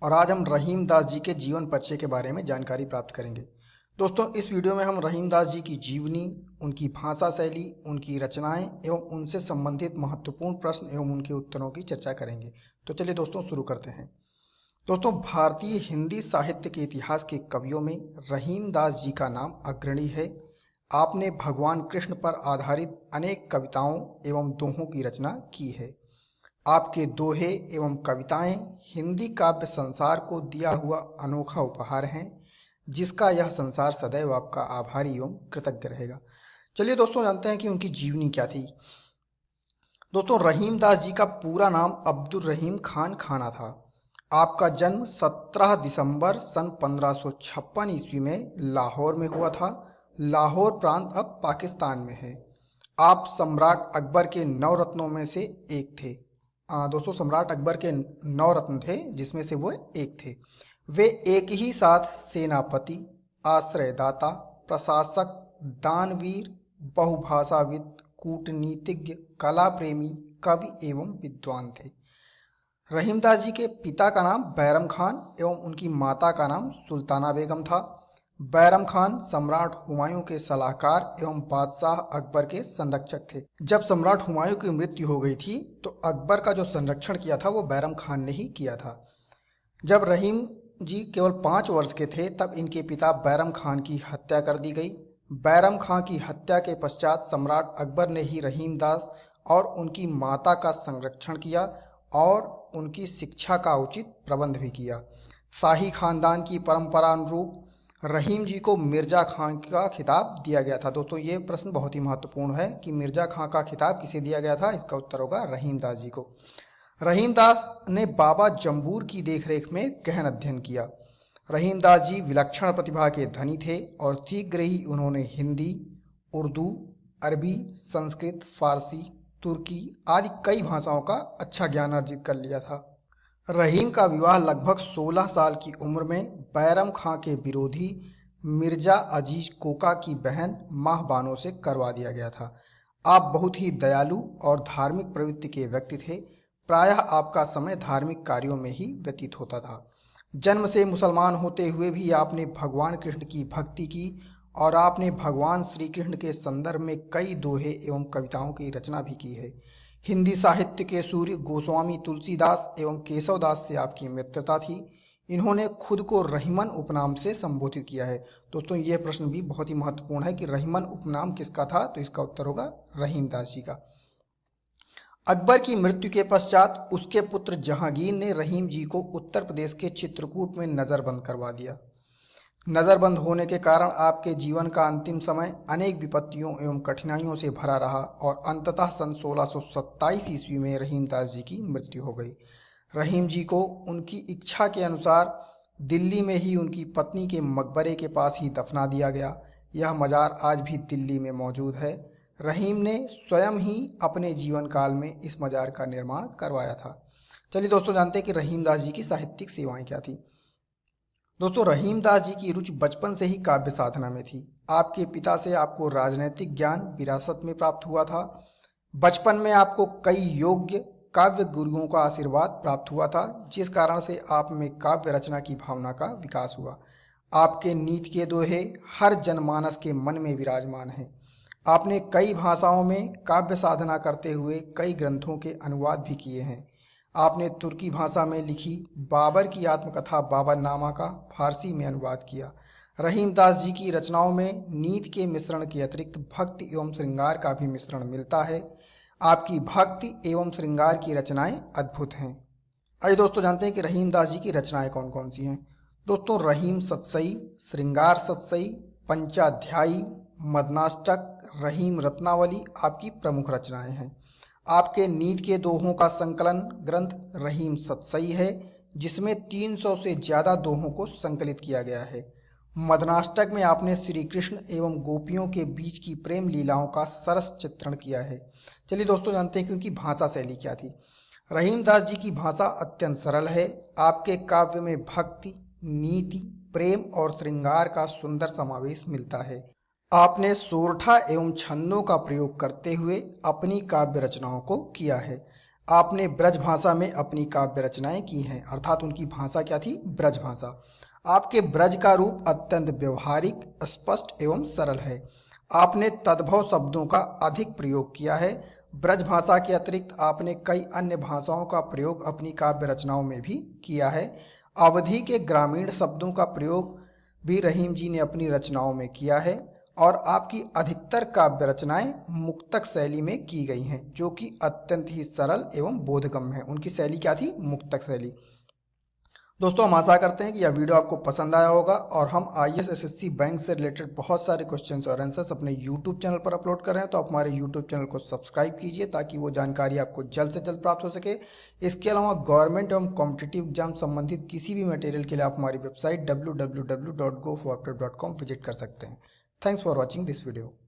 और आज हम रहीम दास जी के जीवन परिचय के बारे में जानकारी प्राप्त करेंगे। दोस्तों, इस वीडियो में हम रहीम दास जी की जीवनी, उनकी भाषा शैली, उनकी रचनाएं एवं उनसे संबंधित महत्वपूर्ण प्रश्न एवं उनके उत्तरों की चर्चा करेंगे। तो चलिए दोस्तों शुरू करते हैं। दोस्तों, भारतीय हिंदी साहित्य के इतिहास के कवियों में रहीम दास जी का नाम अग्रणी है। आपने भगवान कृष्ण पर आधारित अनेक कविताओं एवं दोहों की रचना की है। आपके दोहे एवं कविताएं हिंदी काव्य संसार को दिया हुआ अनोखा उपहार हैं, जिसका यह संसार सदैव आपका आभारी एवं कृतज्ञ रहेगा। चलिए दोस्तों, जानते हैं कि उनकी जीवनी क्या थी। दोस्तों, रहीम दास जी का पूरा नाम अब्दुल रहीम खान खाना था। आपका जन्म 17 दिसंबर सन 1556 ईस्वी में लाहौर में हुआ था। लाहौर प्रांत अब पाकिस्तान में है। आप सम्राट अकबर के 9 रत्नों में से एक थे। दोस्तों, सम्राट अकबर के 9 रत्न थे, जिसमें से वो एक थे। वे एक ही साथ सेनापति, आश्रयदाता, प्रशासक, दानवीर, बहुभाषाविद, कूटनीतिज्ञ, कला प्रेमी, कवि एवं विद्वान थे। रहीमदास जी के पिता का नाम बैरम खान एवं उनकी माता का नाम सुल्ताना बेगम था। बैरम खान सम्राट हुमायूं के सलाहकार एवं बादशाह अकबर के संरक्षक थे। जब सम्राट हुमायूं की मृत्यु हो गई थी तो अकबर का जो संरक्षण किया था वो बैरम खान ने ही किया था। जब रहीम जी केवल 5 वर्ष के थे तब इनके पिता बैरम खान की हत्या कर दी गई। बैरम खान की हत्या के पश्चात सम्राट अकबर ने ही रहीमदास और उनकी माता का संरक्षण किया और उनकी शिक्षा का उचित प्रबंध भी किया। शाही खानदान की परंपरा अनुरूप रहीम जी को मिर्जा खां का खिताब दिया गया था। दोस्तों, ये प्रश्न बहुत ही महत्वपूर्ण है कि मिर्जा खां का खिताब किसे दिया गया था। इसका उत्तर होगा रहीमदास जी को। रहीमदास ने बाबा जम्बूर की देखरेख में गहन अध्ययन किया। रहीमदास जी विलक्षण प्रतिभा के धनी थे और शीघ्र ही उन्होंने हिंदी, उर्दू, अरबी, संस्कृत, फारसी, तुर्की आदि कई भाषाओं का अच्छा ज्ञान अर्जित कर लिया था। रहीम का विवाह लगभग 16 साल की उम्र में बैरम खां के विरोधी मिर्जा अजीज कोका की बहन माह बानो से करवा दिया गया था। आप बहुत ही दयालु और धार्मिक प्रवृत्ति के व्यक्ति थे। प्रायः आपका समय धार्मिक कार्यों में ही व्यतीत होता था। जन्म से मुसलमान होते हुए भी आपने भगवान कृष्ण की भक्ति की और आपने भगवान श्री कृष्ण के संदर्भ में कई दोहे एवं कविताओं की रचना भी की है। हिंदी साहित्य के सूर्य गोस्वामी तुलसीदास एवं केशवदास से आपकी मित्रता थी। इन्होंने खुद को रहीमन उपनाम से संबोधित किया है। दोस्तों, यह प्रश्न भी बहुत ही महत्वपूर्ण है कि रहीमन उपनाम किसका था, तो इसका उत्तर होगा रहीमदास जी का। अकबर की मृत्यु के पश्चात उसके पुत्र जहांगीर ने रहीम जी को उत्तर प्रदेश के चित्रकूट में नजरबंद करवा दिया। नजरबंद होने के कारण आपके जीवन का अंतिम समय अनेक विपत्तियों एवं कठिनाइयों से भरा रहा और अंततः सन 1627 ईस्वी में रहीमदास जी की मृत्यु हो गई। रहीम जी को उनकी इच्छा के अनुसार दिल्ली में ही उनकी पत्नी के मकबरे के पास ही दफना दिया गया। यह मजार आज भी दिल्ली में मौजूद है। रहीम ने स्वयं ही अपने जीवन काल में इस मजार का निर्माण करवाया था। चलिए दोस्तों, जानते हैं कि रहीमदास जी की साहित्यिक सेवाएं क्या थी। दोस्तों, रहीमदास जी की रुचि बचपन से ही काव्य साधना में थी। आपके पिता से आपको राजनैतिक ज्ञान विरासत में प्राप्त हुआ था। बचपन में आपको कई योग्य काव्य गुरुओं का आशीर्वाद प्राप्त हुआ था, जिस कारण से आप में काव्य रचना की भावना का विकास हुआ। आपके नीति के दोहे हर जनमानस के मन में विराजमान हैं। आपने कई भाषाओं में काव्य साधना करते हुए कई ग्रंथों के अनुवाद भी किए हैं। आपने तुर्की भाषा में लिखी बाबर की आत्मकथा बाबरनामा का फारसी में अनुवाद किया। रहीमदास जी की रचनाओं में नीति के मिश्रण के अतिरिक्त भक्ति एवं श्रृंगार का भी मिश्रण मिलता है। आपकी भक्ति एवं श्रृंगार की रचनाएं अद्भुत हैं। आइए दोस्तों, जानते हैं कि रहीमदास जी की रचनाएं कौन कौन सी हैं। दोस्तों, रहीम सतसई, श्रृंगार सतसई, पंचाध्यायी, मदनाष्टक, रहीम रत्नावली आपकी प्रमुख रचनाएं हैं। आपके नीति के दोहों का संकलन ग्रंथ रहीम सतसई है, जिसमें 300 से ज्यादा दोहों को संकलित किया गया है। मदनाष्टक में आपने श्री कृष्ण एवं गोपियों के बीच की प्रेम लीलाओं का सरस चित्रण किया है। चलिए दोस्तों, जानते हैं कि उनकी भाषा शैली क्या थी। रहीमदास जी की भाषा अत्यंत सरल है। आपके काव्य में भक्ति, नीति, प्रेम और श्रृंगार का सुंदर समावेश मिलता है। आपने सोरठा एवं छंदों का प्रयोग करते हुए अपनी काव्य रचनाओं को किया है। आपने ब्रज भाषा में अपनी काव्य रचनाएं की हैं, अर्थात उनकी भाषा क्या थी? ब्रज भाषा। आपके ब्रज का रूप अत्यंत व्यवहारिक, स्पष्ट एवं सरल है। आपने तद्भव शब्दों का अधिक प्रयोग किया है। ब्रज भाषा के अतिरिक्त आपने कई अन्य भाषाओं का प्रयोग अपनी काव्य रचनाओं में भी किया है। अवधि के ग्रामीण शब्दों का प्रयोग भी रहीम जी ने अपनी रचनाओं में किया है और आपकी अधिकतर काव्य रचनाएं मुक्तक शैली में की गई हैं, जो कि अत्यंत ही सरल एवं बोधगम्य है। उनकी शैली क्या थी? मुक्तक शैली। दोस्तों, हम आशा करते हैं कि यह वीडियो आपको पसंद आया होगा और हम आईएएस एसएससी बैंक से रिलेटेड बहुत सारे क्वेश्चंस और आंसर्स अपने यूट्यूब चैनल पर अपलोड कर रहे हैं, तो आप हमारे यूट्यूब चैनल को सब्सक्राइब कीजिए ताकि वो जानकारी आपको जल्द से जल्द प्राप्त हो सके। इसके अलावा गवर्नमेंट एवं कॉम्पिटिटिव एग्जाम संबंधित किसी भी मटेरियल के लिए आप हमारी वेबसाइट www.goforprep.com विजिट कर सकते हैं। Thanks for watching this video.